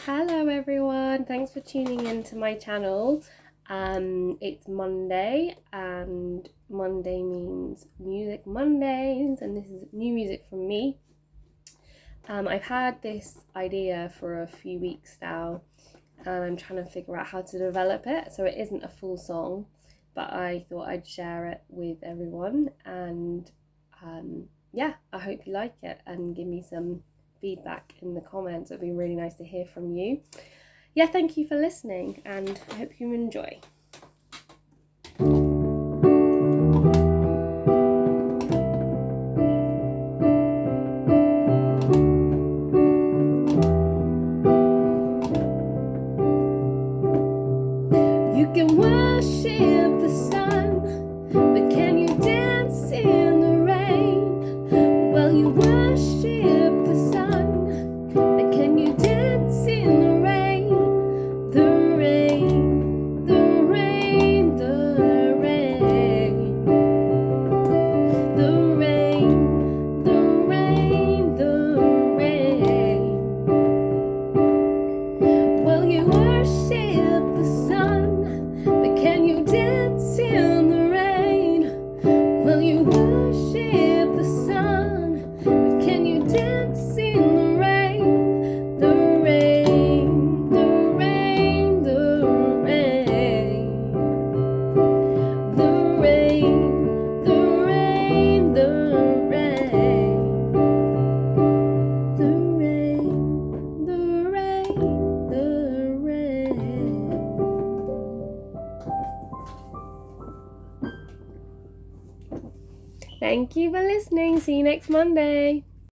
Hello everyone, thanks for tuning in to my channel. It's Monday and Monday means Music Mondays, and this is new music from me. I've had this idea for a few weeks now and I'm trying to figure out how to develop it so it isn't a full song, but I thought I'd share it with everyone, and yeah, I hope you like it and give me some feedback in the comments. It'd be really nice to hear from you. Yeah, thank you for listening and I hope you enjoy. You can worship the sun, but can you dance in the rain? Well, you worship the sun, but can you dance in the rain? The rain, the rain, the rain, the rain, the rain, the rain. Well, you worship the sun, but can you dance in the rain? Well, you worship the sun, but can you dance in the rain? The rain, the rain, the rain, the rain, the rain, the rain, the rain, the rain, the rain. Thank you for listening. See you next Monday.